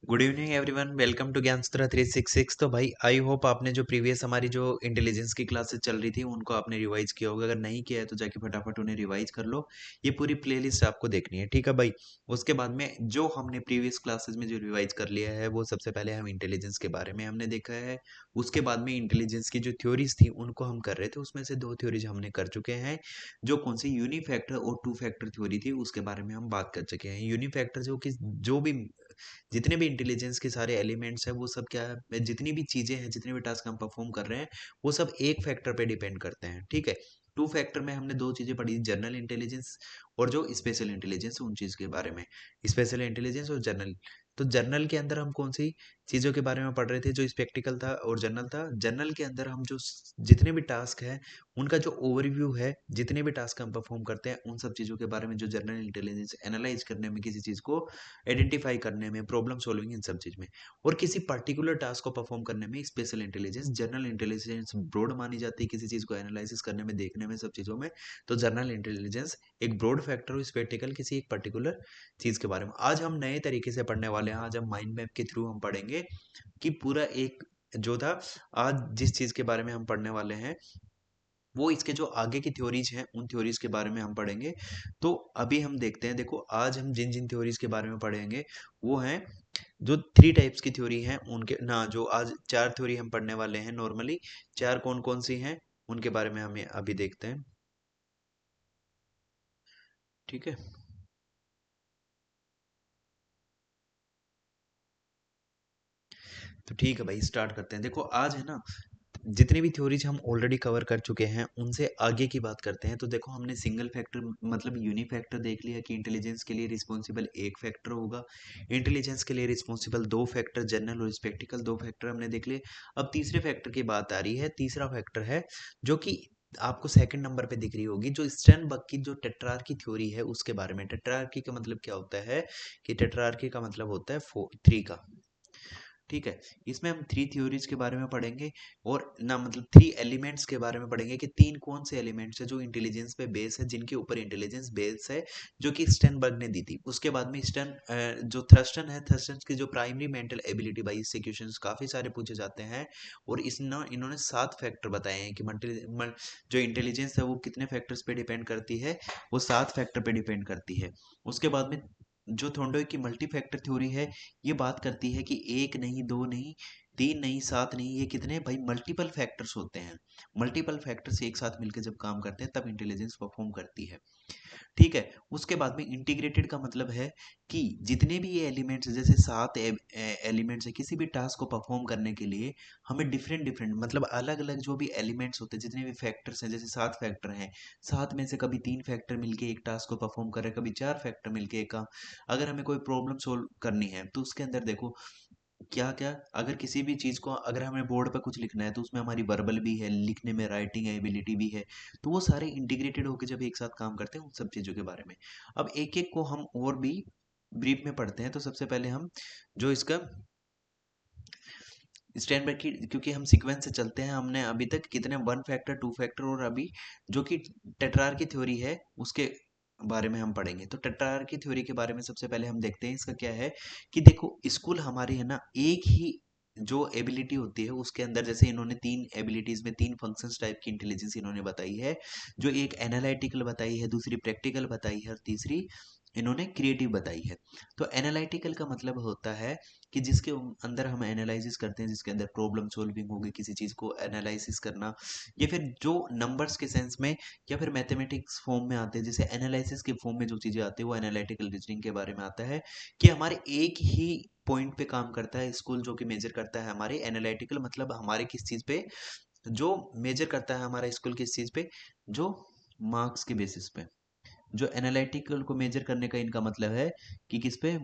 Good evening everyone, welcome to Gyansutra 366। तो भाई I hope आपने जो प्रीवियस हमारी जो इंटेलिजेंस की क्लासेस चल रही थी उनको आपने रिवाइज किया होगा। अगर नहीं किया है तो जाके फटाफट उन्हें रिवाइज कर लो। ये पूरी प्लेलिस्ट आपको देखनी है, ठीक है भाई। उसके बाद में जो हमने प्रीवियस क्लासेस में जो रिवाइज कर लिया है वो सबसे पहले हम इंटेलिजेंस के बारे में हमने देखा है। उसके बाद में इंटेलिजेंस की जो थ्योरीज थी उनको हम कर रहे थे, उसमें से दो थ्योरीज हमने कर चुके हैं। जो कौन सी यूनिफैक्टर और टू फैक्टर थ्योरी थी उसके बारे में हम बात कर चुके हैं। यूनिफैक्टर जो भी जितने भी इंटेलिजेंस के सारे एलिमेंट्स हैं वो सब क्या है, जितनी भी चीजें हैं, जितने भी टास्क हम परफॉर्म कर रहे हैं वो सब एक फैक्टर पे डिपेंड करते हैं, ठीक है। टू फैक्टर में हमने दो चीजें पढ़ी, जनरल इंटेलिजेंस और जो स्पेशल इंटेलिजेंस, उन चीज के बारे में। स्पेशल इंटेलिजेंस और जनरल। तो जनरल के अंदर हम कौन सी चीजों के बारे में पढ़ रहे थे, जो स्पेक्टिकल था और जनरल था। जनरल के अंदर हम जो जितने भी टास्क है उनका जो ओवरव्यू है, जितने भी टास्क हम परफॉर्म करते हैं उन सब चीजों के बारे में, जो जनरल इंटेलिजेंस एनालाइज करने में, किसी चीज को आइडेंटिफाई करने में, प्रॉब्लम सॉल्विंग, इन सब चीज में। और किसी पर्टिकुलर टास्क को परफॉर्म करने में special intelligence. General intelligence broad मानी जाती है किसी चीज को एनालिसिस करने में, देखने में, सब चीजों में। तो जनरल इंटेलिजेंस एक ब्रॉड फैक्टर और स्पेक्टिकल किसी एक पर्टिकुलर चीज के बारे में। आज हम नए तरीके से पढ़ने वाले हैं। आज हम माइंड मैप के थ्रू हम पढ़ेंगे कि पूरा एक जो था, आज जिस चीज के बारे में हम पढ़ने वाले हैं वो इसके जो आगे की थ्योरीज हैं उन थ्योरीज के बारे में हम पढ़ेंगे। तो अभी हम देखते हैं, देखो आज हम जिन जिन थ्योरीज के बारे में पढ़ेंगे वो हैं जो थ्री टाइप्स की थ्योरी हैं उनके ना, जो आज चार थ्योरी हम पढ़ने वाले हैं नॉर्मली। चार कौन कौन सी हैं उनके बारे में हमें अभी देखते हैं, ठीक है। तो ठीक है भाई, स्टार्ट करते हैं। देखो आज है ना, जितनी भी थ्योरीज हम ऑलरेडी कवर कर चुके हैं उनसे आगे की बात करते हैं। तो देखो हमने सिंगल फैक्टर मतलब यूनिफैक्टर देख लिया कि इंटेलिजेंस के लिए रिस्पॉन्सिबल एक फैक्टर होगा। इंटेलिजेंस के लिए रिस्पॉन्सिबल दो फैक्टर, जनरल और स्पेक्टिकल, दो फैक्टर हमने देख लिए। अब तीसरे फैक्टर की बात आ रही है। तीसरा फैक्टर है जो कि आपको सेकंड नंबर पे दिख रही होगी, जो स्टर्नबर्ग की जो टेट्रार्की थ्योरी है उसके बारे में। टेट्रार्की का मतलब क्या होता है कि टेट्रार्की का मतलब होता है थ्री का, ठीक है। इसमें हम थ्री थ्योरीज के बारे में पढ़ेंगे और ना मतलब थ्री एलिमेंट्स के बारे में पढ़ेंगे कि तीन कौन से एलिमेंट्स है जो इंटेलिजेंस पे बेस है, जिनके ऊपर इंटेलिजेंस बेस है, जो कि स्टर्नबर्ग ने दी थी। उसके बाद में जो थर्स्टन है, थर्स्टन की जो प्राइमरी मेंटल एबिलिटी, भाई इससे क्वेश्चंस काफी सारे पूछे जाते हैं। और इन्होंने सात फैक्टर बताए हैं कि जो इंटेलिजेंस है वो कितने फैक्टर्स पे डिपेंड करती है, वो सात फैक्टर पे डिपेंड करती है। उसके बाद में जो थोंडोय की मल्टी फैक्टर थ्योरी है, ये बात करती है कि एक नहीं, दो नहीं, तीन नहीं, सात नहीं, ये कितने भाई मल्टीपल फैक्टर्स होते हैं। मल्टीपल फैक्टर्स एक साथ मिलकर जब काम करते हैं तब इंटेलिजेंस परफॉर्म करती है, ठीक है। उसके बाद में इंटीग्रेटेड का मतलब है कि जितने भी ये एलिमेंट्स, जैसे सात एलिमेंट्स है, किसी भी टास्क को परफॉर्म करने के लिए हमें डिफरेंट डिफरेंट मतलब अलग अलग जो भी एलिमेंट्स होते हैं, जितने भी फैक्टर्स हैं, जैसे सात फैक्टर हैं, सात में से कभी तीन फैक्टर मिलके एक टास्क को परफॉर्म कर रहे हैं, कभी चार फैक्टर मिलके एक काम। अगर हमें कोई प्रॉब्लम सोल्व करनी है तो उसके अंदर देखो क्या क्या, अगर किसी भी चीज को अगर हमें बोर्ड पर कुछ लिखना है तो उसमें हमारी वर्बल भी है, लिखने में राइटिंग एबिलिटी भी है। तो वो सारे इंटीग्रेटेड होकर जब एक साथ काम करते हैं उन सब चीजों के बारे में। अब एक एक को हम और भी ब्रीफ में पढ़ते हैं। तो सबसे पहले हम जो इसका स्टैंड बाय की, क्योंकि हम सीक्वेंस से चलते हैं, हमने अभी तक कितने वन फैक्टर, टू फैक्टर और अभी जो कि टेट्रार की थ्योरी है उसके बारे में हम पढ़ेंगे। तो टेट्रार की थ्योरी के बारे में सबसे पहले हम देखते हैं इसका क्या है कि देखो स्कूल हमारी है ना, एक ही जो एबिलिटी होती है उसके अंदर, जैसे इन्होंने तीन एबिलिटीज में तीन फंक्शंस टाइप की इंटेलिजेंस इन्होंने बताई है। जो एक एनालिटिकल बताई है, दूसरी प्रैक्टिकल बताई है और तीसरी इन्होंने क्रिएटिव बताई है। तो एनालिटिकल का मतलब होता है कि जिसके अंदर हम एनालिसिस करते हैं, जिसके अंदर प्रॉब्लम सॉल्विंग होगी, किसी चीज को एनालिसिस करना, या फिर जो नंबर्स के सेंस में या फिर मैथमेटिक्स फॉर्म में आते हैं, जैसे एनालिसिस के फॉर्म में जो चीजें आती है वो एनालिटिकल रीजनिंग के बारे में आता है। कि हमारे एक ही पॉइंट पे काम करता है स्कूल, जो कि मेजर करता है हमारे एनालिटिकल मतलब हमारे किस चीज पे, जो मेजर करता है हमारा स्कूल किस चीज पे, जो मार्क्स के बेसिस पे। जो एनालिटिकल को मेजर करने का इनका मतलब है कि किस पे,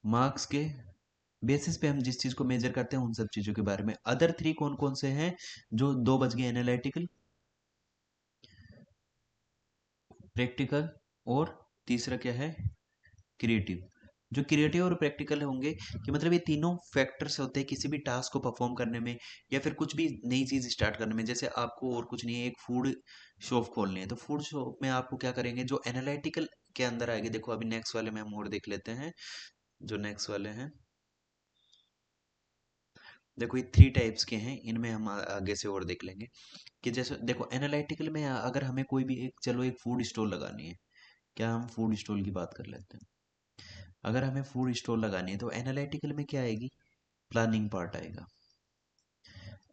मार्क्स के बेसिस पे हम जिस चीज को मेजर करते हैं उन सब चीजों के बारे में। अदर थ्री कौन कौन से हैं, जो दो बच गए, एनालिटिकल, प्रैक्टिकल और तीसरा क्या है, क्रिएटिव। जो क्रिएटिव और प्रैक्टिकल होंगे कि मतलब ये तीनों फैक्टर्स होते हैं किसी भी टास्क को परफॉर्म करने में या फिर कुछ भी नई चीज स्टार्ट करने में। जैसे आपको और कुछ नहीं है, एक फूड शॉप खोलनी है, तो फूड शॉप में आपको क्या करेंगे, जो एनालिटिकल के अंदर आएगी। देखो अभी नेक्स्ट वाले में हम और देख लेते हैं। जो नेक्स्ट वाले हैं, देखो ये थ्री टाइप्स के हैं, इनमें हम आगे से और देख लेंगे कि जैसे देखो एनालिटिकल में अगर हमें कोई भी एक, चलो एक फूड स्टॉल लगानी है, क्या हम फूड स्टॉल की बात कर लेते हैं। अगर हमें फूड स्टॉल लगानी है तो एनालिटिकल में क्या आएगी, प्लानिंग पार्ट आएगा,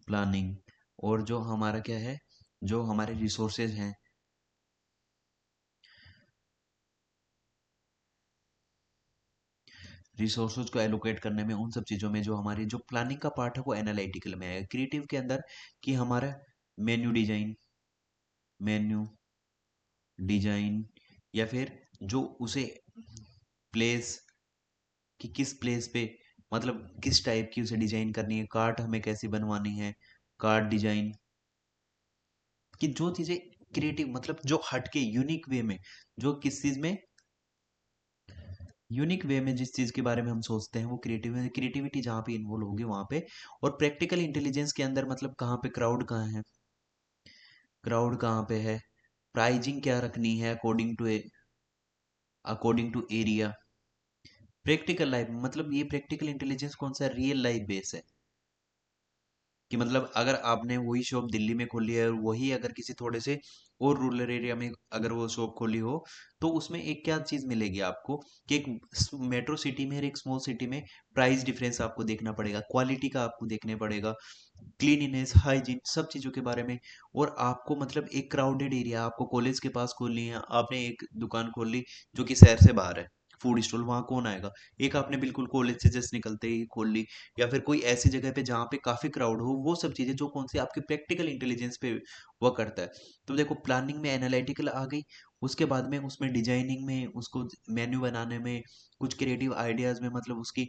प्लानिंग। और जो हमारा क्या है, जो हमारे रिसोर्सेज हैं, रिसोर्सेज को एलोकेट करने में, उन सब चीज़ों में जो हमारी जो प्लानिंग का पार्ट है वो एनालिटिकल में आएगा। क्रिएटिव के अंदर कि हमारा मेन्यू डिजाइन, मेन्यू डिजाइन, या फिर जो उसे प्लेस, कि किस प्लेस पे, मतलब किस टाइप की उसे डिजाइन करनी है, कार्ट हमें कैसी बनवानी है, कार्ट डिजाइन, कि जो चीजें क्रिएटिव मतलब जो हटके यूनिक वे में, जो किस चीज में यूनिक वे में जिस चीज के बारे में हम सोचते हैं वो क्रिएटिव है, क्रिएटिविटी जहाँ पे इन्वॉल्व होगी वहां पे। और प्रैक्टिकल इंटेलिजेंस के अंदर मतलब कहाँ पे क्राउड कहाँ है, क्राउड कहाँ पे है, प्राइजिंग क्या रखनी है according to area. Practical life मतलब ये प्रैक्टिकल इंटेलिजेंस कौन सा, रियल लाइफ बेस है, कि मतलब अगर आपने वही शॉप दिल्ली में खोली है और वही अगर किसी थोड़े से और रूरल एरिया में अगर वो शॉप खोली हो, तो उसमें एक क्या चीज मिलेगी आपको, कि एक मेट्रो सिटी में और एक स्मॉल सिटी में प्राइस डिफरेंस आपको देखना पड़ेगा, क्वालिटी का आपको देखने पड़ेगा, क्लीनिनेस हाइजीन सब चीजों के बारे में। और आपको मतलब एक क्राउडेड एरिया आपको कॉलेज के पास खोलनी है, आपने एक दुकान खोल ली जो कि शहर से बाहर है, फूड स्टॉल, वहां कौन आएगा। एक आपने बिल्कुल कॉलेज से जस्ट निकलते ही खोल ली, या फिर कोई ऐसी जगह पे जहाँ पे काफी क्राउड हो, वो सब चीजें जो कौन सी आपके प्रैक्टिकल इंटेलिजेंस पे वर्क करता है। तो देखो प्लानिंग में एनालिटिकल आ गई, उसके बाद में उसमें डिजाइनिंग में, उसको मेन्यू बनाने में, कुछ क्रिएटिव आइडियाज में मतलब उसकी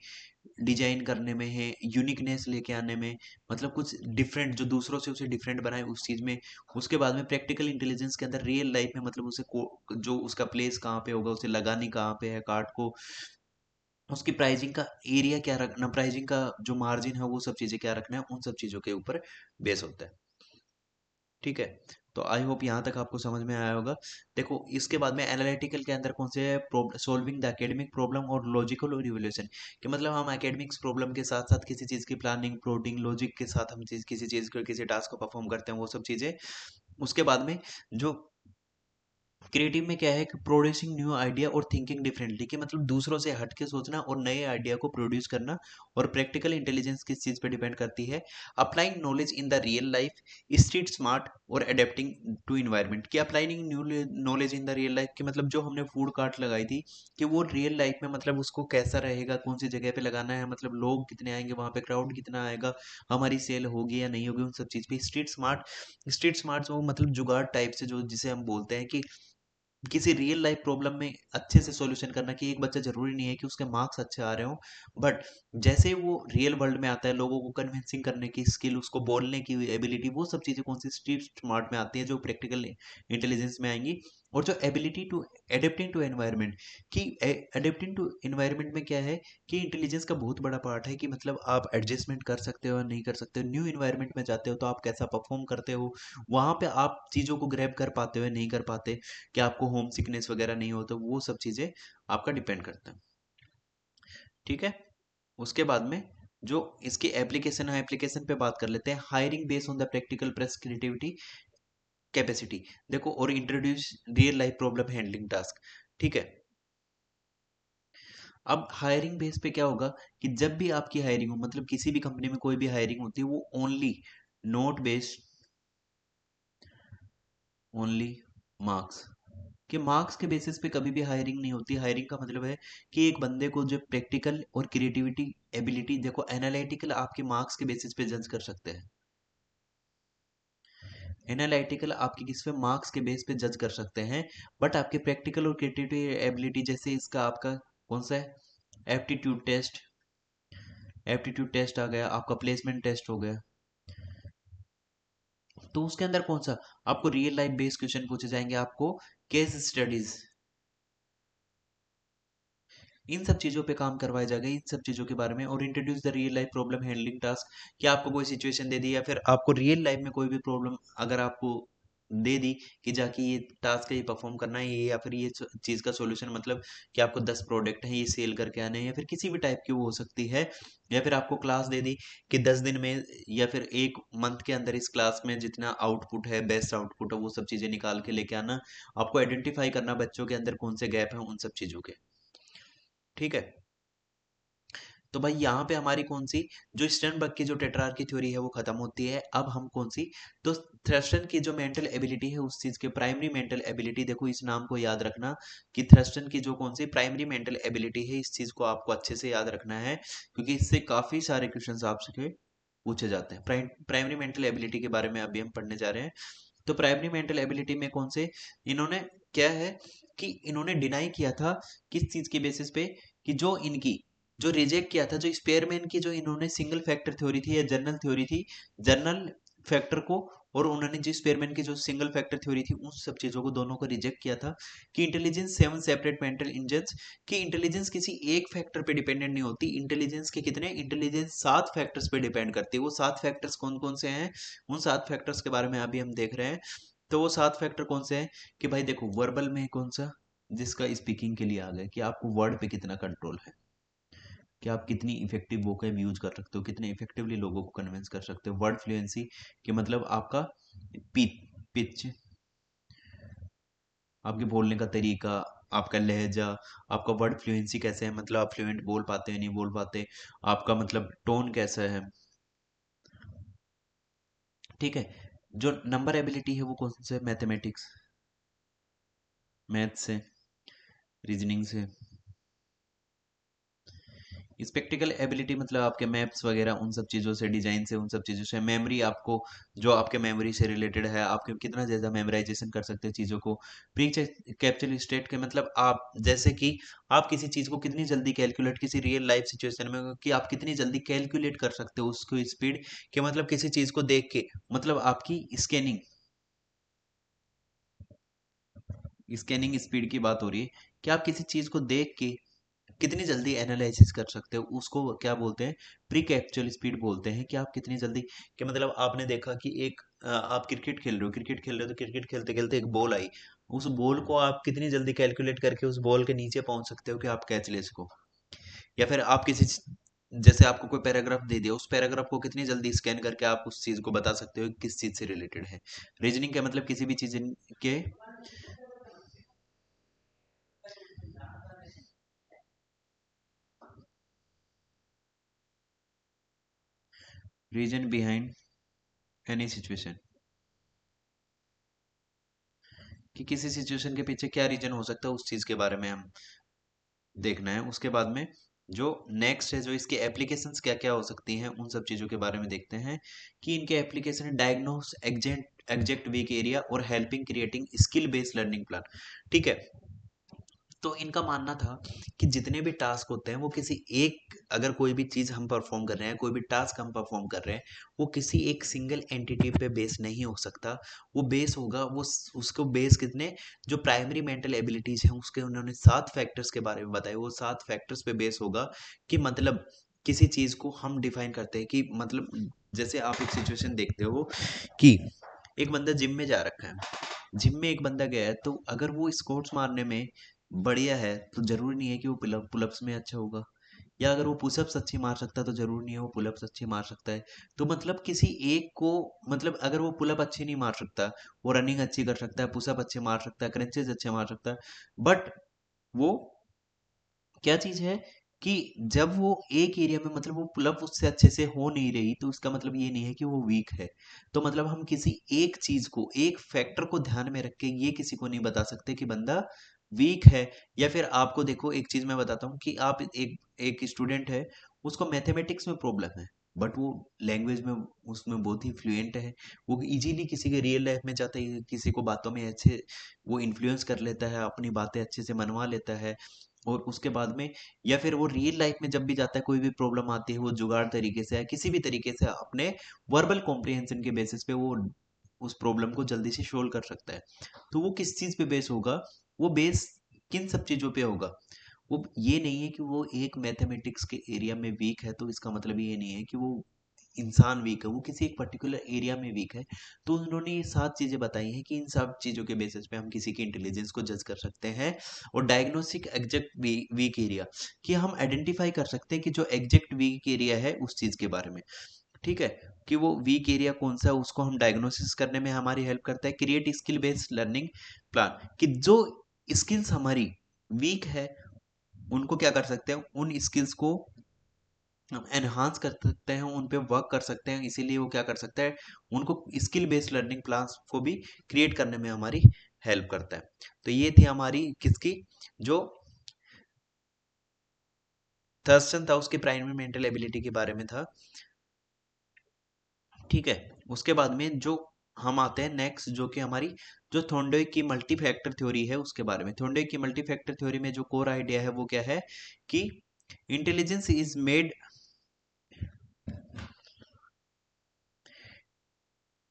डिजाइन करने में है, यूनिकनेस लेके आने में, मतलब कुछ डिफरेंट जो दूसरों से उसे डिफरेंट बनाए उस चीज में। उसके बाद में प्रैक्टिकल इंटेलिजेंस के अंदर रियल लाइफ में मतलब उसे जो उसका प्लेस कहाँ पे होगा, उसे लगानी कहाँ पे है कार्ड को, उसकी प्राइसिंग का एरिया क्या रखना, प्राइसिंग का जो मार्जिन है वो सब चीजें क्या रखना है, उन सब चीजों के ऊपर बेस होता है। ठीक है, तो आई होप यहाँ तक आपको समझ में आया होगा। देखो इसके बाद में एनालिटिकल के अंदर कौन से है, सोल्विंग द एकेडमिक प्रॉब्लम और लॉजिकल और रिवोल्यूशन, कि मतलब हम एकेडमिक्स प्रॉब्लम के साथ साथ किसी चीज की प्लानिंग प्रोडिंग लॉजिक के साथ हम किसी चीज को किसी टास्क को परफॉर्म करते हैं, वो सब चीजें। उसके बाद में जो क्रिएटिव में क्या है कि प्रोड्यूसिंग न्यू आइडिया और थिंकिंग डिफरेंटली, कि मतलब दूसरों से हट के सोचना और नए आइडिया को प्रोड्यूस करना। और प्रैक्टिकल इंटेलिजेंस किस चीज पे डिपेंड करती है, applying knowledge in the real life, street smart और अडेप्टिंग टू इन्वायरमेंट, कि applying new knowledge in the real life, कि मतलब जो हमने फूड कार्ट लगाई थी, कि वो रियल लाइफ में मतलब उसको कैसा रहेगा, कौन सी जगह पे लगाना है, मतलब लोग कितने आएंगे वहां पे, क्राउड कितना आएगा, हमारी सेल होगी या नहीं होगी, उन सब चीज पे स्ट्रीट स्मार्ट वो मतलब जुगाड़ टाइप से, जो जिसे हम बोलते हैं कि किसी रियल लाइफ प्रॉब्लम में अच्छे से सॉल्यूशन करना, कि एक बच्चा जरूरी नहीं है कि उसके मार्क्स अच्छे आ रहे हो, बट जैसे ही वो रियल वर्ल्ड में आता है, लोगों को कन्विंसिंग करने की स्किल, उसको बोलने की एबिलिटी, वो सब चीजें कौन सी स्ट्रीट स्मार्ट में आती है, जो प्रैक्टिकल इंटेलिजेंस में आएंगी। और जो ability to adapting to environment, कि एडेप्टिंग टू एनवायरनमेंट में क्या है, कि इंटेलिजेंस का बहुत बड़ा पार्ट है कि मतलब आप एडजस्टमेंट कर सकते हो या नहीं कर सकते हो, न्यू इन्वायरमेंट में जाते हो तो आप कैसा परफॉर्म करते हो, वहां पे आप चीजों को ग्रैब कर पाते हो या नहीं कर पाते, कि आपको होम सिकनेस वगैरह नहीं हो, तो वो सब चीजें आपका डिपेंड करता है। ठीक है, उसके बाद में जो इसकी एप्लीकेशन है, एप्लीकेशन पे बात कर लेते हैं, hiring based on the practical plus creativity capacity. देखो और introduce real life problem handling task. ठीक है, अब हायरिंग बेस पे क्या होगा, कि जब भी आपकी हायरिंग हो, मतलब किसी भी कंपनी में कोई भी हायरिंग होती है, वो only note based, only marks, कि मार्क्स के बेसिस पे कभी भी हायरिंग नहीं होती। हायरिंग का मतलब है कि एक बंदे को जो प्रैक्टिकल और क्रिएटिविटी एबिलिटी, देखो एनालिटिकल आपके मार्क्स के बेसिस पे जज कर सकते हैं, एनालिटिकल आपके किस पे मार्क्स के बेस पे जज कर सकते हैं, बट आपके प्रैक्टिकल और क्रिएटिविटी एबिलिटी, जैसे इसका आपका कौन सा है, एप्टीट्यूड टेस्ट, एप्टीट्यूड टेस्ट आ गया, आपका प्लेसमेंट टेस्ट हो गया, तो उसके अंदर कौन सा, आपको रियल लाइफ बेस्ड क्वेश्चन पूछे जाएंगे, आपको केस स्टडीज, इन सब चीजों पे काम करवाया जाएगा, इन सब चीजों के बारे में। और introduce the real life problem handling task, कि आपको कोई सिचुएशन दे दी या फिर आपको रियल लाइफ में कोई भी प्रॉब्लम अगर आपको दे दी कि जाके ये टास्क है, ये परफॉर्म करना है, ये या फिर ये चीज़ का सॉल्यूशन मतलब कि आपको 10 प्रोडक्ट हैं ये सेल करके आने हैं, या फिर किसी भी टाइप की वो हो सकती है, या फिर आपको क्लास दे दी कि 10 दिन में या फिर 1 मंथ के अंदर इस क्लास में जितना आउटपुट है, बेस्ट आउटपुट है, वो सब चीज़ें निकाल के लेके आना। आपको आइडेंटिफाई करना बच्चों के अंदर कौन से गैप हैं उन सब चीज़ों के। ठीक है, तो भाई यहाँ पे हमारी कौन सी जो स्टर्नबर्ग की जो टेट्रार्की थ्योरी है वो खत्म होती है। अब हम कौन सी, तो थ्रस्टन की जो मेंटल एबिलिटी है उस चीज के प्राइमरी मेंटल एबिलिटी, देखो इस नाम को याद रखना कि थ्रस्टन की जो कौन सी प्राइमरी मेंटल एबिलिटी है, इस चीज को आपको अच्छे से याद रखना है क्योंकि इससे काफी सारे क्वेश्चन आपसे पूछे जाते हैं। प्राइमरी मेंटल एबिलिटी के बारे में अभी हम पढ़ने जा रहे हैं। तो प्राइमरी मेंटल एबिलिटी में कौन से इन्होंने क्या है कि इन्होंने डिनाई किया था किस चीज के बेसिस पे, कि जो इनकी जो रिजेक्ट किया था, जो स्पेयरमैन की जो इन्होंने सिंगल फैक्टर थ्योरी थी या जनरल थ्योरी थी, जनरल फैक्टर को, और उन्होंने जो स्पेयरमैन की जो सिंगल फैक्टर थ्योरी थी उन सब चीजों को दोनों को रिजेक्ट किया था कि इंटेलिजेंस 7 सेपरेट मेंटल इंजन्स, कि इंटेलिजेंस किसी एक फैक्टर पे डिपेंडेंट नहीं होती, इंटेलिजेंस के कितने, इंटेलिजेंस 7 फैक्टर्स पे डिपेंड करती है। वो 7 फैक्टर्स कौन कौन से हैं, उन 7 फैक्टर्स के बारे में अभी हम देख रहे हैं। तो वो 7 फैक्टर कौन से हैं कि भाई देखो, वर्बल में कौन सा, जिसका स्पीकिंग के लिए आ गया कि आपको वर्ड पे कितना कंट्रोल है, कि आप कितनी इफेक्टिव वोकैब यूज कर सकते हो, कितने इफेक्टिवली लोगों को कन्विंस कर सकते हो। वर्ड फ्लुएंसी कि मतलब आपका पिच, आपके बोलने का तरीका, आपका लहजा, आपका वर्ड फ्लुएंसी कैसे है, मतलब आप फ्लुएंट बोल पाते हैं नहीं बोल पाते, आपका मतलब टोन कैसा है। ठीक है, जो नंबर एबिलिटी है वो कौन से, मैथमेटिक्स, मैथ से, रीजनिंग से। स्पेक्टिकल एबिलिटी मतलब आपके मैप्स वगैरह उन सब चीज़ों से, डिजाइन से, उन सब चीज़ों से। मेमोरी आपको, जो आपके मेमोरी से रिलेटेड है, आपके कितना ज़्यादा मेमोराइजेशन कर सकते हैं चीज़ों को। प्री कैप्चर स्टेट के मतलब आप जैसे कि आप किसी चीज़ को कितनी जल्दी कैलकुलेट, किसी रियल लाइफ सिचुएशन में कि आप कितनी जल्दी कैलकुलेट कर सकते हो उसको स्पीड, कि मतलब किसी चीज़ को देख के, मतलब आपकी स्कैनिंग, स्कैनिंग स्पीड की बात हो रही है कि आप किसी चीज़ को देख के कितनी जल्दी एनालिसिस कर सकते हो, उसको क्या बोलते हैं, प्री कैप्चुअल स्पीड बोलते हैं। कि आप कितनी जल्दी, कि मतलब आपने देखा कि एक आप क्रिकेट खेल रहे हो, क्रिकेट खेल रहे हो, तो क्रिकेट खेलते खेलते एक बॉल आई, उस बॉल को आप कितनी जल्दी कैलकुलेट करके उस बॉल के नीचे पहुंच सकते हो कि आप कैच ले सको। या फिर आप किसी जैसे आपको कोई पैराग्राफ दे दिया, उस पैराग्राफ को कितनी जल्दी स्कैन करके आप उस चीज को बता सकते हो कि किस चीज से रिलेटेड है। रीजनिंग का मतलब किसी भी चीज के रीजन बिहाइंड एनी सिचुएशन, कि किसी सिचुएशन के पीछे क्या रीजन हो सकता है उस चीज के बारे में हम देखना है। उसके बाद में जो नेक्स्ट है, जो इसके एप्लीकेशंस क्या क्या हो सकती हैं उन सब चीज़ों के बारे में देखते हैं कि इनके application diagnose exact weak area और helping creating skill based learning plan. ठीक है, तो इनका मानना था कि जितने भी टास्क होते हैं वो किसी एक, अगर कोई भी चीज़ हम परफॉर्म कर रहे हैं, कोई भी टास्क हम परफॉर्म कर रहे हैं, वो किसी एक सिंगल एंटिटी पे बेस नहीं हो सकता। वो बेस होगा, वो उसको बेस कितने, जो प्राइमरी मेंटल एबिलिटीज हैं उसके उन्होंने 7 फैक्टर्स के बारे में बताया, वो 7 फैक्टर्स पे बेस होगा। कि मतलब किसी चीज़ को हम डिफाइन करते हैं कि मतलब जैसे आप एक सिचुएशन देखते हो कि एक बंदा जिम में जा रखा है, जिम में एक बंदा गया है, तो अगर वो स्क्वाट्स मारने में बढ़िया है तो जरूरी नहीं है कि वो पुलअप्स में अच्छा होगा, या अगर वो पुशअप्स अच्छी मार सकता है तो जरूरी नहीं है वो पुलअप्स अच्छी मार सकता है। तो मतलब किसी एक को, मतलब अगर वो पुलअप अच्छी नहीं मार सकता, वो रनिंग अच्छी कर सकता है, पुशअप अच्छे मार सकता है, क्रंचेस अच्छे मार सकता है, बट वो क्या चीज है कि जब वो एक एरिया में, मतलब वो पुलअप उससे अच्छे से हो नहीं रही, तो उसका मतलब ये नहीं है कि वो वीक है। तो मतलब हम किसी एक चीज को, एक फैक्टर को ध्यान में रख के ये किसी को नहीं बता सकते कि बंदा वीक है। या फिर आपको देखो एक चीज मैं बताता हूँ कि आप एक एक स्टूडेंट है, उसको मैथमेटिक्स में प्रॉब्लम है, बट वो लैंग्वेज में उसमें बहुत ही फ्लुएंट है, वो इजीली किसी के रियल लाइफ में जाता है, किसी को बातों में अच्छे वो इन्फ्लुएंस कर लेता है, अपनी बातें अच्छे से मनवा लेता है। और उसके बाद में, या फिर वो रियल लाइफ में जब भी जाता है, कोई भी प्रॉब्लम आती है, वो जुगाड़ तरीके से या किसी भी तरीके से अपने वर्बल कॉम्प्रिहेंशन के बेसिस पे वो उस प्रॉब्लम को जल्दी से सोल्व कर सकता है। तो वो किस चीज पे बेस होगा, वो बेस किन सब चीजों पे होगा। वो ये नहीं है कि वो एक मैथमेटिक्स के एरिया में वीक है तो इसका मतलब ये नहीं है कि वो इंसान वीक है, वो किसी एक पर्टिकुलर एरिया में वीक है, तो उन्होंने ये 7 चीजें बताई हैं कि इन सब चीजों के बेसिस पे हम किसी की इंटेलिजेंस को जज कर सकते हैं। और डायग्नोस्टिक एग्जैक्ट वीक एरिया, कि हम आइडेंटिफाई कर सकते हैं कि जो एग्जैक्ट वीक एरिया है उस चीज के बारे में, ठीक है, कि वो वीक एरिया कौन सा है उसको हम डायग्नोसिस करने में हमारी हेल्प करता है। Create skill based learning plan, कि जो स्किल्स हमारी वीक है उनको क्या कर सकते हैं, उन स्किल्स को हम एनहांस कर सकते हैं, उन पे वर्क कर सकते हैं, इसीलिए वो क्या कर सकता है, उनको स्किल बेस्ड लर्निंग प्लान्स को भी क्रिएट करने में हमारी हेल्प करता है। तो ये थी हमारी किसकी, जो थर्स्टन था उसके प्राइमरी मेंटल एबिलिटी के बारे में था, ठीक है। उसके बाद में जो हम आते हैं नेक्स्ट, जो कि हमारी जो थॉर्नडाइक की मल्टी फैक्टर थ्योरी है उसके बारे में। थॉर्नडाइक की मल्टी फैक्टर थ्योरी में जो कोर आइडिया है वो क्या है, कि intelligence is made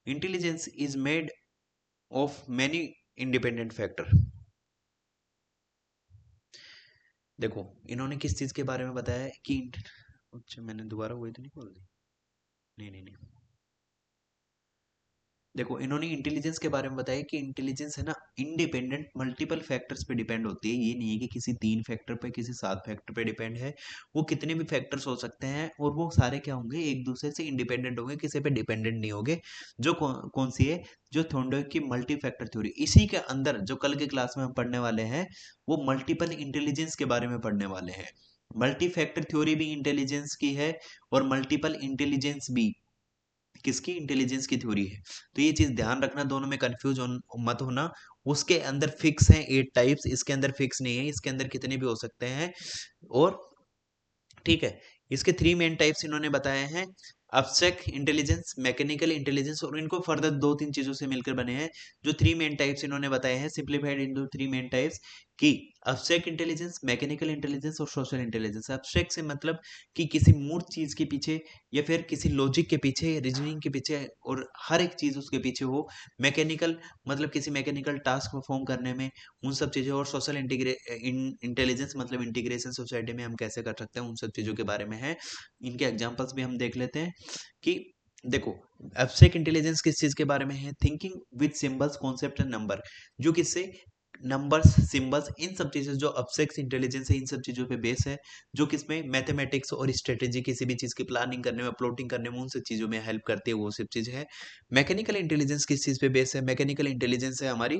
intelligence is made of many independent factor. देखो इन्होंने किस चीज के बारे में बताया है कि अच्छा मैंने दोबारा वही तो नहीं बोल दी, नहीं नहीं नहीं, देखो इन्होंने इंटेलिजेंस के बारे में बताया कि इंटेलिजेंस है ना इंडिपेंडेंट मल्टीपल फैक्टर्स पे डिपेंड होती है, ये नहीं है कि किसी 3 फैक्टर पे किसी 7 फैक्टर पे डिपेंड है। वो कितने भी फैक्टर्स हो सकते हैं और वो सारे क्या होंगे, एक दूसरे से इंडिपेंडेंट होंगे, किसी पे डिपेंडेंट नहीं होंगे। जो कौन सी है, जो थॉर्नडाइक की मल्टी फैक्टर थ्योरी, इसी के अंदर जो कल के क्लास में हम पढ़ने वाले हैं वो मल्टीपल इंटेलिजेंस के बारे में पढ़ने वाले हैं। मल्टी फैक्टर थ्योरी भी इंटेलिजेंस की है और मल्टीपल इंटेलिजेंस भी किसकी, इंटेलिजेंस की थ्योरी है। तो ये चीज ध्यान रखना, दोनों में कंफ्यूज मत होना। उसके अंदर फिक्स है 8 टाइप्स, इसके अंदर फिक्स नहीं है, इसके अंदर कितने भी हो सकते हैं। और ठीक है, इसके 3 मेन टाइप्स इन्होंने बताए हैं, अब्स्ट्रैक्ट इंटेलिजेंस, मैकेनिकल इंटेलिजेंस, और इनको फर्दर 2-3 चीजों से मिलकर बने हैं। जो 3 मेन टाइप्स इन्होंने बताए हैं सिंप्लीफाइड इनटू 3 मेन टाइप्स, कि अब्स्ट्रैक्ट इंटेलिजेंस, मैकेनिकल इंटेलिजेंस और सोशल इंटेलिजेंस। अब्स्ट्रैक्ट से मतलब कि किसी मूर्त चीज के पीछे या फिर किसी लॉजिक के पीछे, रीजनिंग के पीछे, और हर एक चीज उसके पीछे हो। मैकेनिकल मतलब किसी मैकेनिकल टास्क परफॉर्म करने में, उन सब चीजों। और सोशल इंटेलिजेंस मतलब इंटीग्रेशन सोसाइटी में हम कैसे कर सकते हैं, उन सब चीजों के बारे में है। इनके एग्जांपल्स भी हम देख लेते हैं कि देखो एब्स्ट्रैक्ट इंटेलिजेंस किस चीज के बारे में है, thinking with symbols concept and number, जो किससे, नंबर्स सिंबल्स, इन सब चीजें जो एब्स्ट्रैक्ट इंटेलिजेंस है इन सब चीजों पे बेस है। जो किसमें, मैथमेटिक्स और स्ट्रेटेजी, किसी भी चीज की प्लानिंग करने में, प्लॉटिंग करने में, उन सब चीजों में हेल्प करती है, वो सब चीज है। मैकेनिकल इंटेलिजेंस किस चीज पे बेस है, मैकेनिकल इंटेलिजेंस है हमारी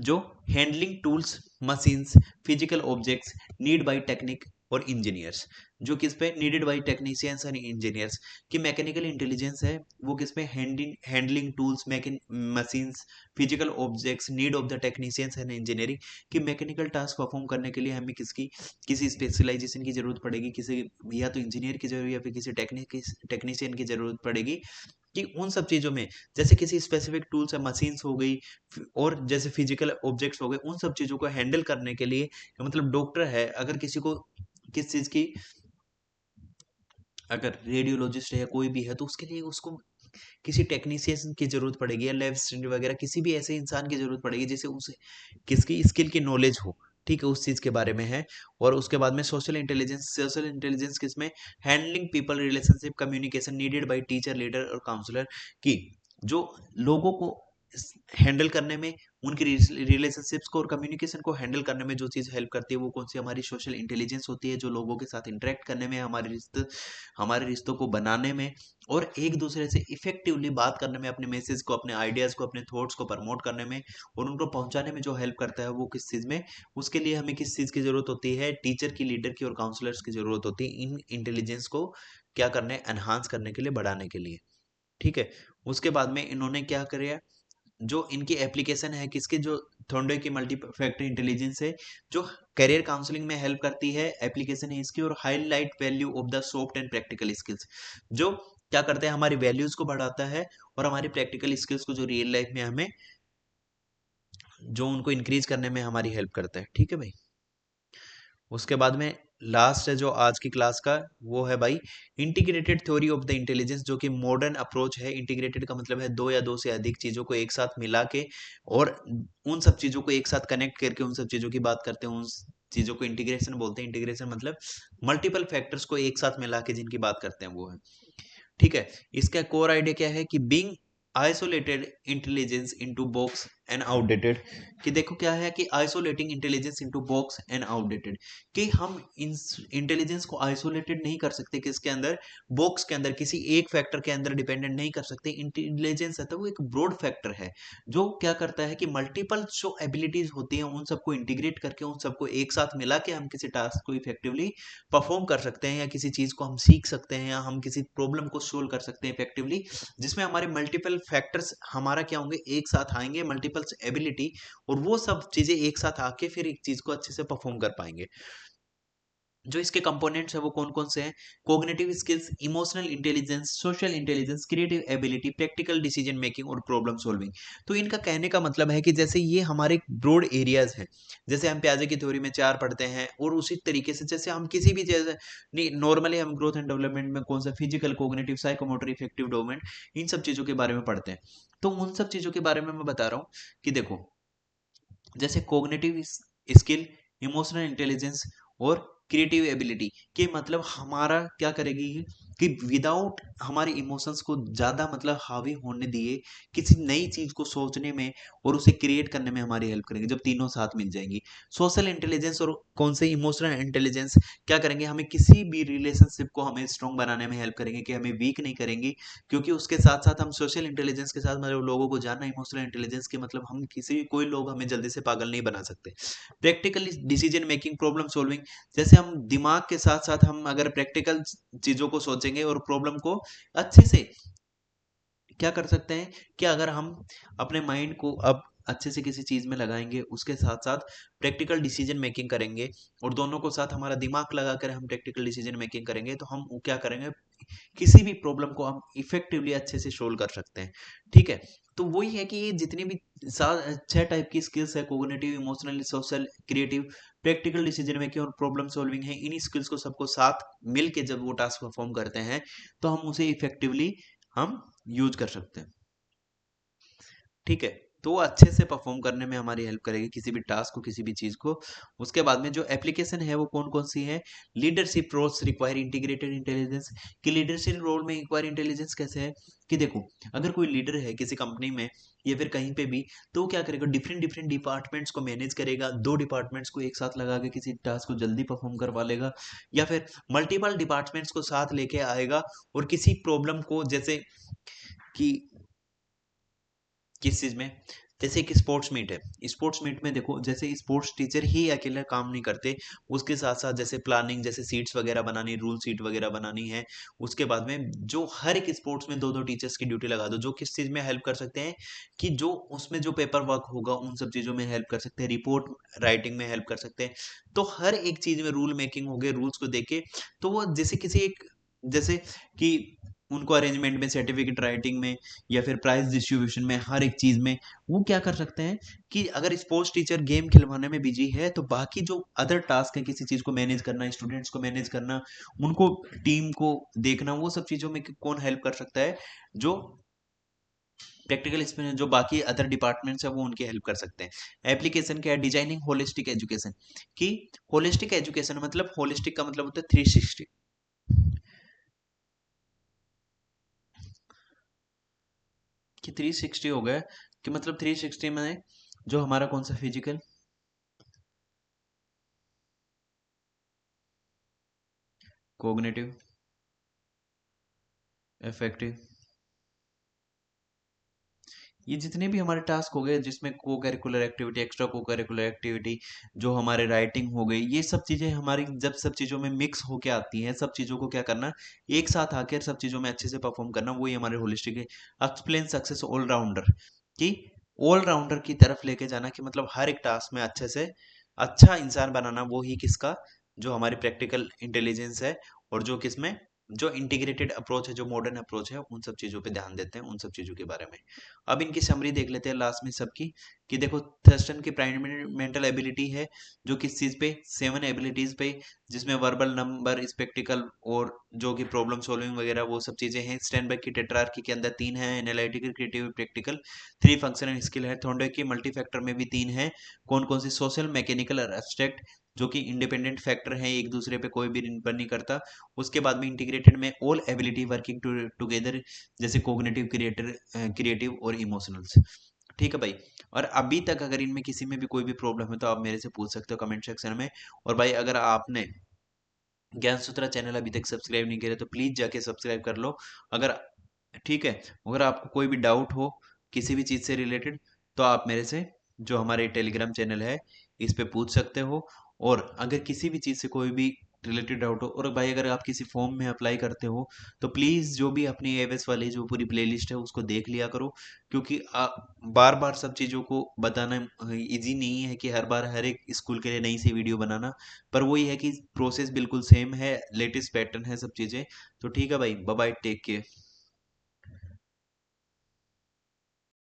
जो handling tools, machines, physical objects need bye technique और इंजीनियर्स, जो किस पे, needed bye technicians and engineers. कि मैकेनिकल इंटेलिजेंस है वो किस पे, handling tools, machines, physical objects, need of the technicians and engineering. कि मैकेनिकल टास्क परफॉर्म करने के लिए हमें किसकी, किसी स्पेशलाइजेशन की जरूरत पड़ेगी, किसी या तो इंजीनियर की जरूरत या फिर किसी टेक्नीशियन की जरूरत पड़ेगी। कि उन सब चीजों में, जैसे किसी स्पेसिफिक टूल्स या मशीन्स हो गई, और जैसे फिजिकल ऑब्जेक्ट्स हो गए, उन सब चीजों को हैंडल करने के लिए, मतलब डॉक्टर है अगर किसी को किस चीज की, अगर रेडियोलॉजिस्ट है या कोई भी है तो उसके लिए उसको किसी टेक्नीशियन की जरूरत पड़ेगी, या लैब असिस्टेंट वगैरह किसी भी ऐसे इंसान की जरूरत पड़ेगी जिसे उसे किसकी स्किल की नॉलेज हो, ठीक है, उस चीज के बारे में है। और उसके बाद में सोशल इंटेलिजेंस, सोशल इंटेलिजेंस किसमें, handling people relationship, communication needed bye teacher, leader और काउंसलर। की जो लोगों को हैंडल करने में, उनकी रिलेशनशिप्स को और कम्युनिकेशन को हैंडल करने में जो चीज हेल्प करती है वो कौन सी, हमारी सोशल इंटेलिजेंस होती है, जो लोगों के साथ इंटरेक्ट करने में, हमारे रिश्तों को बनाने में, और एक दूसरे से इफेक्टिवली बात करने में, अपने मैसेज को, अपने आइडियाज को, अपने थॉट्स को प्रमोट करने में और उनको पहुंचाने में जो हेल्प करता है वो किस चीज में, उसके लिए हमें किस चीज की जरूरत होती है, टीचर की, लीडर की और काउंसलर्स की जरूरत होती है, इन इंटेलिजेंस को क्या करने, एनहांस करने के लिए, बढ़ाने के लिए, ठीक है। उसके बाद में इन्होंने क्या किया, जो इनकी एप्लीकेशन है किसके, जो थॉर्नडाइक की मल्टी फैक्टर इंटेलिजेंस है, जो करियर काउंसलिंग में हेल्प करती है, एप्लीकेशन है इसकी। और highlight value of the soft and practical skills, जो क्या करते हैं, हमारी वैल्यूज को बढ़ाता है और हमारी प्रैक्टिकल स्किल्स को, जो रियल लाइफ में हमें, जो उनको इंक्रीज करने में हमारी हेल्प करता है, ठीक है भाई। उसके बाद में लास्ट है जो आज की क्लास का, वो है भाई integrated theory of the intelligence, जो कि मॉडर्न अप्रोच है। इंटीग्रेटेड का मतलब है दो या दो से अधिक चीजों को एक साथ मिला के और उन सब चीजों को एक साथ कनेक्ट करके उन सब चीजों की बात करते हैं, चीजों को इंटीग्रेशन बोलते हैं। इंटीग्रेशन मतलब मल्टीपल फैक्टर्स को एक साथ मिला के जिनकी बात करते हैं वो है। ठीक है। इसका कोर आइडिया क्या है कि being isolated intelligence into box and outdated, कि देखो क्या है कि isolating intelligence into box and outdated, कि हम इंटेलिजेंस को आइसोलेटेड नहीं कर सकते, किसके अंदर, बॉक्स के अंदर, किसी एक फैक्टर के अंदर डिपेंडेंट नहीं कर सकते। इंटेलिजेंस है तो वो एक ब्रॉड फैक्टर है जो क्या करता है कि मल्टीपल जो एबिलिटीज होती हैं उन सबको इंटीग्रेट करके उन सबको एक साथ मिला के हम किसी टास्क को इफेक्टिवली परफॉर्म कर सकते हैं, या किसी चीज को हम सीख सकते हैं, या हम किसी प्रॉब्लम को सोल्व कर सकते हैं इफेक्टिवली, जिसमें हमारे मल्टीपल फैक्टर्स हमारा क्या होंगे, एक साथ आएंगे, मल्टीपल एबिलिटी, और वो सब चीजें एक साथ आके फिर एक चीज को अच्छे से परफॉर्म कर पाएंगे। जो इसके कंपोनेंट्स है वो कौन कौन से हैं, cognitive skills, emotional intelligence, social intelligence, creative ability, practical decision making और प्रॉब्लम सॉल्विंग। तो इनका कहने का मतलब है कि जैसे ये हमारे ब्रॉड एरियाज हैं, जैसे हम प्याजे की थ्योरी में 4 पढ़ते हैं, और उसी तरीके से जैसे हम किसी भी जैसे नहीं, नॉर्मली हम ग्रोथ एंड डेवलपमेंट में कौन सा physical, cognitive, psychomotor, affective domain, इन सब चीजों के बारे में पढ़ते हैं। तो उन सब चीजों के बारे में मैं बता रहा हूँ कि देखो, जैसे कोग्निटिव स्किल, इमोशनल इंटेलिजेंस और क्रिएटिव एबिलिटी के मतलब हमारा क्या करेगी कि विदाउट हमारे इमोशंस को ज्यादा मतलब हावी होने दिए किसी नई चीज को सोचने में और उसे क्रिएट करने में हमारी हेल्प करेंगे, जब तीनों साथ मिल जाएंगी। सोशल इंटेलिजेंस और कौन से इमोशनल इंटेलिजेंस क्या करेंगे, हमें किसी भी रिलेशनशिप को हमें स्ट्रॉन्ग बनाने में हेल्प करेंगे, कि हमें वीक नहीं करेंगी, क्योंकि उसके साथ साथ हम सोशल इंटेलिजेंस के साथ मतलब लोगों को जानना, इमोशनल इंटेलिजेंस के मतलब हम किसी कोई लोग हमें जल्दी से पागल नहीं बना सकते। Practical decision making, problem solving, जैसे हम दिमाग के साथ साथ हम अगर प्रैक्टिकल चीजों को सोचेंगे और प्रॉब्लम को अच्छे से क्या कर सकते हैं, कि अगर हम अपने माइंड को अब अच्छे से किसी चीज में लगाएंगे, उसके साथ साथ प्रैक्टिकल डिसीजन मेकिंग करेंगे, और दोनों को साथ हमारा दिमाग लगाकर हम प्रैक्टिकल डिसीजन मेकिंग करेंगे, तो हम क्या करेंगे, किसी भी प्रॉब्लम को हम इफेक्टिवली अच्छे से सोल्व कर सकते हैं। ठीक है। तो वही है कि ये जितनी भी 6 टाइप की स्किल्स है, cognitive, emotional, social, creative, practical decision making और प्रॉब्लम सॉल्विंग है, इन्हीं स्किल्स को सबको साथ मिल के जब वो टास्क परफॉर्म करते हैं तो हम उसे इफेक्टिवली हम यूज कर सकते हैं। ठीक है। तो वो अच्छे से परफॉर्म करने में हमारी हेल्प करेगी किसी भी टास्क को, किसी भी चीज को। उसके बाद में जो एप्लीकेशन है वो कौन कौन सी है, leadership roles require integrated intelligence, कि लीडरशिप रोल में रिक्वायर इंटेलिजेंस कैसे है, कि देखो अगर कोई लीडर है किसी कंपनी में या फिर कहीं पे भी, तो वो क्या करेगा, डिफरेंट डिफरेंट डिपार्टमेंट्स को मैनेज करेगा, 2 डिपार्टमेंट्स को एक साथ लगा के किसी टास्क को जल्दी परफॉर्म करवा लेगा, या फिर मल्टीपल डिपार्टमेंट्स को साथ लेके आएगा, और किसी प्रॉब्लम को, जैसे कि किस चीज में, जैसे एक स्पोर्ट्स मीट है, स्पोर्ट्स मीट में देखो जैसे स्पोर्ट्स टीचर ही अकेले काम नहीं करते, उसके साथ साथ जैसे प्लानिंग, जैसे सीट्स वगैरह बनानी, रूल सीट वगैरह बनानी है, उसके बाद में जो हर एक स्पोर्ट्स में 2-2 टीचर्स की ड्यूटी लगा दो, जो किस चीज में हेल्प कर सकते हैं, कि जो उसमें जो पेपर वर्क होगा उन सब चीजों में हेल्प कर सकते हैं, रिपोर्ट राइटिंग में हेल्प कर सकते हैं। तो हर एक चीज में रूल मेकिंग हो गए, रूल्स को देके, तो वो जैसे किसी एक, जैसे कि उनको अरेंजमेंट में, सर्टिफिकेट राइटिंग में, या फिर प्राइज डिस्ट्रीब्यूशन में, हर एक चीज में वो क्या कर सकते हैं, कि अगर स्पोर्ट्स टीचर गेम खिलवाने में बिजी है तो बाकी जो अदर टास्क है, किसी चीज को मैनेज करना, स्टूडेंट्स को मैनेज करना, उनको टीम को देखना, वो सब चीजों में कौन हेल्प कर सकता है, जो प्रैक्टिकल इसमें जो बाकी अदर डिपार्टमेंट्स है वो उनकी हेल्प कर सकते हैं। एप्लीकेशन क्या है, डिजाइनिंग होलिस्टिक एजुकेशन, कि होलिस्टिक एजुकेशन मतलब, होलिस्टिक का मतलब होता है 360, कि 360 हो गया, कि मतलब 360 में जो हमारा कौन सा, फिजिकल, कोग्निटिव, इफेक्टिव, ये जितने भी हमारे टास्क हो गए, जिसमें को करिकुलर एक्टिविटी, एक्स्ट्रा को करिकुलर एक्टिविटी, जो हमारे राइटिंग हो गई, ये सब चीजें हमारी जब सब चीजों में मिक्स होके आती हैं, सब चीजों को क्या करना, एक साथ आकर सब चीजों में अच्छे से परफॉर्म करना, वही हमारे होलिस्टिक एक्सप्लेन सक्सेस ऑलराउंडर, कि ऑलराउंडर की तरफ लेके जाना, कि मतलब हर एक टास्क में अच्छे से अच्छा इंसान बनाना, वो ही किसका, जो हमारी प्रैक्टिकल इंटेलिजेंस है, और जो किसमें, जो इंटीग्रेटेड अप्रोच है, जो मॉडर्न अप्रोच है, उन सब चीजों पे ध्यान देते हैं, उन सब चीजों के बारे में। अब इनकी समरी देख लेते हैं लास्ट में सबकी, कि देखो थर्स्टन की प्राइमरी मेंटल एबिलिटी है जो किस चीज पे, 7 एबिलिटीज पे, जिसमें वर्बल, नंबर, स्पेक्टिकल और जो कि प्रॉब्लम सॉल्विंग वगैरह वो सब चीजें हैं। स्टैनबर्ग की टेट्रार्की के अंदर 3 है, analytical, creative, practical, 3 functional skill है। थॉर्नडाइक की मल्टी फैक्टर में भी 3 है। कौन कौन सी, सोशल, मैकेनिकल और एब्स्ट्रैक्ट, जो कि इंडिपेंडेंट फैक्टर है, एक दूसरे पे कोई भी निर्भर नहीं करता। उसके बाद में इंटीग्रेटेड में ऑल एबिलिटी वर्किंग टुगेदर, जैसे कोग्निटिव, क्रिएटिव और इमोशनल्स। ठीक है भाई। और अभी तक अगर इनमें किसी में भी कोई भी प्रॉब्लम है तो आप मेरे से पूछ सकते हो कमेंट सेक्शन में। और भाई अगर आपने ज्ञान सूत्रा चैनल अभी तक सब्सक्राइब नहीं किया तो प्लीज जाके सब्सक्राइब कर लो। अगर, ठीक है, अगर आपको कोई भी डाउट हो किसी भी चीज से रिलेटेड तो आप मेरे से, जो हमारे टेलीग्राम चैनल है, इस पे पूछ सकते हो। और अगर किसी भी चीज से कोई भी रिलेटेड डाउट हो, और भाई अगर आप किसी फॉर्म में अप्लाई करते हो तो प्लीज जो भी अपनी एवेस वाली जो पूरी प्लेलिस्ट है उसको देख लिया करो। क्योंकि बार बार सब चीजों को बताना इजी नहीं है कि हर बार हर एक स्कूल के लिए नई सी वीडियो बनाना। पर वही है कि प्रोसेस बिल्कुल सेम है, लेटेस्ट पैटर्न है सब चीजें। तो ठीक है भाई, बाय बाय, टेक केयर।